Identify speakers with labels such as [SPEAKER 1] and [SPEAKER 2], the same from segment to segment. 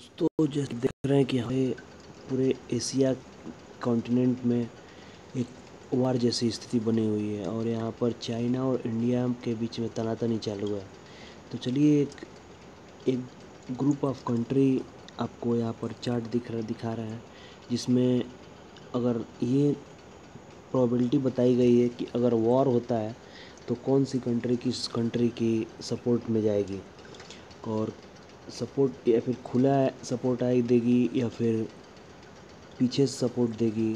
[SPEAKER 1] दोस्तों जैसे देख रहे हैं कि हमें पूरे एशिया कॉन्टिनेंट में एक वार जैसी स्थिति बनी हुई है और यहाँ पर चाइना और इंडिया के बीच में तनातनी चालू है। तो चलिए एक एक ग्रुप ऑफ कंट्री आपको यहाँ पर चार्ट दिखा रहा है, जिसमें अगर ये प्रोबेबिलिटी बताई गई है कि अगर वॉर होता है तो कौन सी कंट्री किस कंट्री की सपोर्ट में जाएगी, और सपोर्ट या फिर खुला सपोर्ट आई देगी या फिर पीछे से सपोर्ट देगी।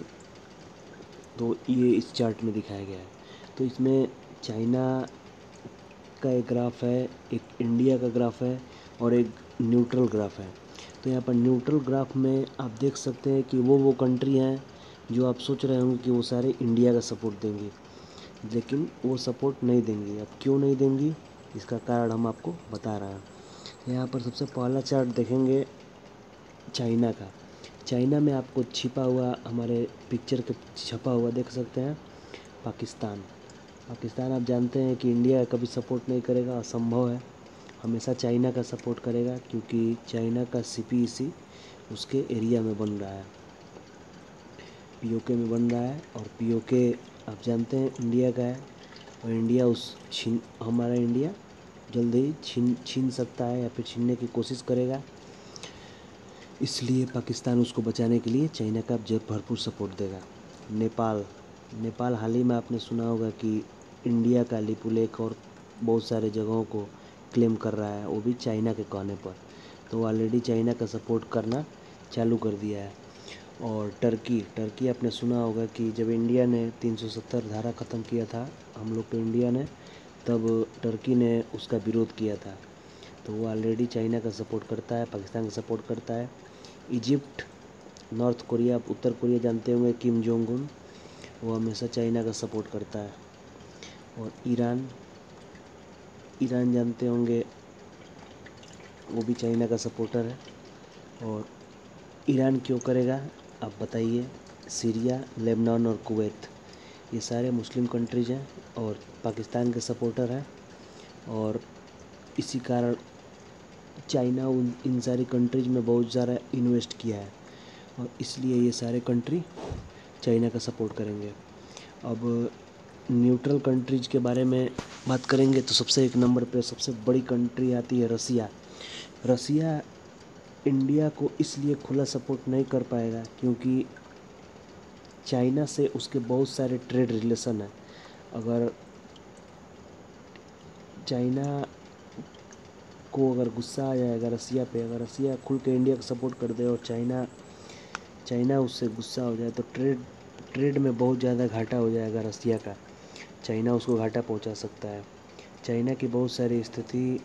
[SPEAKER 1] तो ये इस चार्ट में दिखाया गया है। तो इसमें चाइना का एक ग्राफ है, एक इंडिया का ग्राफ है और एक न्यूट्रल ग्राफ है। तो यहाँ पर न्यूट्रल ग्राफ में आप देख सकते हैं कि वो कंट्री हैं जो आप सोच रहे होंगे कि वो सारे इंडिया का सपोर्ट देंगी, लेकिन वो सपोर्ट नहीं देंगी। अब क्यों नहीं देंगी, इसका कारण हम आपको बता रहे हैं। यहाँ पर सबसे पहला चार्ट देखेंगे चाइना का। चाइना में आपको छिपा हुआ हमारे पिक्चर के छपा हुआ देख सकते हैं पाकिस्तान। पाकिस्तान आप जानते हैं कि इंडिया कभी सपोर्ट नहीं करेगा, असंभव है, हमेशा चाइना का सपोर्ट करेगा, क्योंकि चाइना का सीपीईसी उसके एरिया में बन रहा है, पीओके में बन रहा है। और पीओके आप जानते हैं इंडिया का है, और इंडिया हमारा इंडिया जल्दी ही छीन सकता है या फिर छीनने की कोशिश करेगा। इसलिए पाकिस्तान उसको बचाने के लिए चाइना का भरपूर सपोर्ट देगा। नेपाल हाल ही में आपने सुना होगा कि इंडिया का लिपु लेक और बहुत सारे जगहों को क्लेम कर रहा है, वो भी चाइना के कहने पर। तो ऑलरेडी चाइना का सपोर्ट करना चालू कर दिया है। और टर्की आपने सुना होगा कि जब इंडिया ने 370 धारा ख़त्म किया था हम लोग के इंडिया ने, तब टर्की ने उसका विरोध किया था। तो वो ऑलरेडी चाइना का सपोर्ट करता है, पाकिस्तान का सपोर्ट करता है। इजिप्ट, नॉर्थ कोरिया, उत्तर कोरिया जानते होंगे किम जोंग उन, वो हमेशा चाइना का सपोर्ट करता है। और ईरान जानते होंगे, वो भी चाइना का सपोर्टर है। और ईरान क्यों करेगा आप बताइए। सीरिया, लेबनान और कुवैत, ये सारे मुस्लिम कंट्रीज़ हैं और पाकिस्तान के सपोर्टर हैं, और इसी कारण चाइना इन सारी कंट्रीज़ में बहुत ज़्यादा इन्वेस्ट किया है, और इसलिए ये सारे कंट्री चाइना का सपोर्ट करेंगे। अब न्यूट्रल कंट्रीज़ के बारे में बात करेंगे तो सबसे एक नंबर पे सबसे बड़ी कंट्री आती है रसिया इंडिया को इसलिए खुला सपोर्ट नहीं कर पाएगा क्योंकि चाइना से उसके बहुत सारे ट्रेड रिलेशन हैं। अगर चाइना को अगर गुस्सा आ जाएगा रसिया पे, अगर रसिया खुल के इंडिया को सपोर्ट कर दे और चाइना उससे गुस्सा हो जाए, तो ट्रेड में बहुत ज़्यादा घाटा हो जाएगा रसिया का। चाइना उसको घाटा पहुंचा सकता है। चाइना की बहुत सारी स्थिति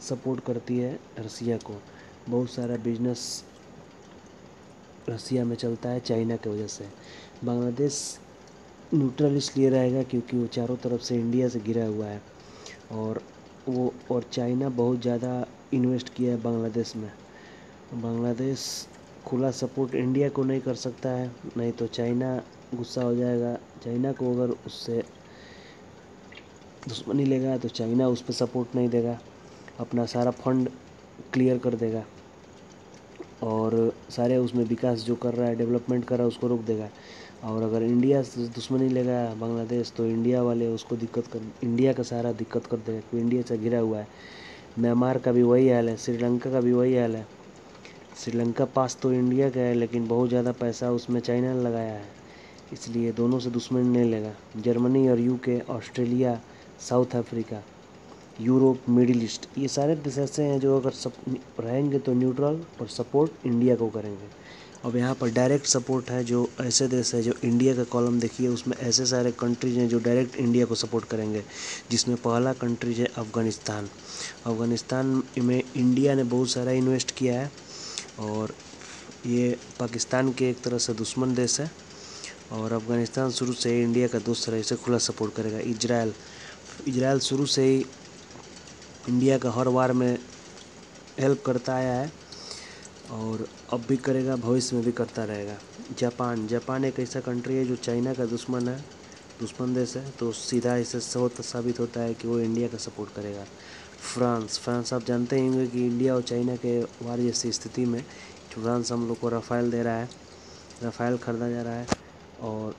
[SPEAKER 1] सपोर्ट करती है रसिया को, बहुत सारा बिजनेस रसिया में चलता है चाइना की वजह से। बांग्लादेश न्यूट्रल इसलिए रहेगा क्योंकि वो चारों तरफ से इंडिया से घिरा हुआ है, और चाइना बहुत ज़्यादा इन्वेस्ट किया है बांग्लादेश में। बांग्लादेश खुला सपोर्ट इंडिया को नहीं कर सकता है, नहीं तो चाइना गुस्सा हो जाएगा। चाइना को अगर उससे दुश्मनी लेगा तो चाइना उस पर सपोर्ट नहीं देगा, अपना सारा फंड क्लियर कर देगा और सारे उसमें विकास जो कर रहा है, डेवलपमेंट कर रहा है, उसको रोक देगा। और अगर इंडिया से दुश्मनी लेगा बांग्लादेश, तो इंडिया वाले उसको इंडिया का सारा दिक्कत कर देगा, क्योंकि इंडिया से घिरा हुआ है। म्यांमार का भी वही हाल है, श्रीलंका का भी वही हाल है। श्रीलंका पास तो इंडिया का है, लेकिन बहुत ज़्यादा पैसा उसमें चाइना ने लगाया है, इसलिए दोनों से दुश्मनी नहीं लेगा। जर्मनी और UK, Australia, south Africa, Europe, middle east, ये सारे देश ऐसे हैं जो अगर सब रहेंगे तो न्यूट्रल और सपोर्ट इंडिया को करेंगे। अब यहाँ पर डायरेक्ट सपोर्ट है, जो ऐसे देश है जो इंडिया का कॉलम देखिए, उसमें ऐसे सारे कंट्रीज हैं जो डायरेक्ट इंडिया को सपोर्ट करेंगे, जिसमें पहला कंट्रीज है अफ़गानिस्तान। अफ़गानिस्तान में इंडिया ने बहुत सारा इन्वेस्ट किया है, और ये पाकिस्तान के एक तरह से दुश्मन देश है, और अफ़गानिस्तान शुरू से ही इंडिया का दोस्त रहे, इसे खुला सपोर्ट करेगा। इजराइल शुरू से ही इंडिया का हर वार में हेल्प करता आया है, और अब भी करेगा, भविष्य में भी करता रहेगा। जापान एक ऐसा कंट्री है जो चाइना का दुश्मन देश है, तो सीधा इससे साबित होता है कि वो इंडिया का सपोर्ट करेगा। फ्रांस आप जानते ही होंगे कि इंडिया और चाइना के वार जैसी स्थिति में फ्रांस हम लोग को राफ़ेल दे रहा है, राफ़ेल ख़रीदा जा रहा है। और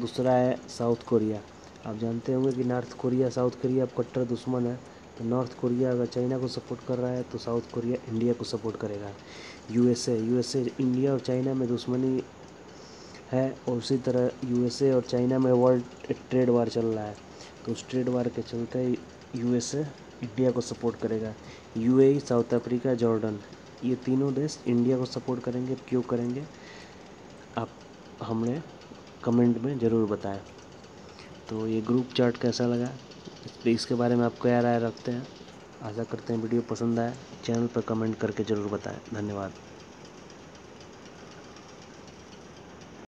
[SPEAKER 1] दूसरा है साउथ कोरिया। आप जानते होंगे कि नॉर्थ कोरिया साउथ कोरिया कट्टर दुश्मन है। तो नॉर्थ कोरिया अगर चाइना को सपोर्ट कर रहा है तो साउथ कोरिया इंडिया को सपोर्ट करेगा। यूएसए इंडिया और चाइना में दुश्मनी है, और उसी तरह यूएसए और चाइना में वर्ल्ड ट्रेड वार चल रहा है। तो उस ट्रेड वार के चलते यूएसए इंडिया को सपोर्ट करेगा। यूएई, साउथ अफ्रीका, जॉर्डन, ये तीनों देश इंडिया को सपोर्ट करेंगे। क्यों करेंगे आप हमने कमेंट में ज़रूर बताएं। तो ये ग्रुप चार्ट कैसा लगा, इसके बारे में आप क्या राय रखते हैं। आशा करते हैं वीडियो पसंद आए। चैनल पर कमेंट करके ज़रूर बताएं। धन्यवाद।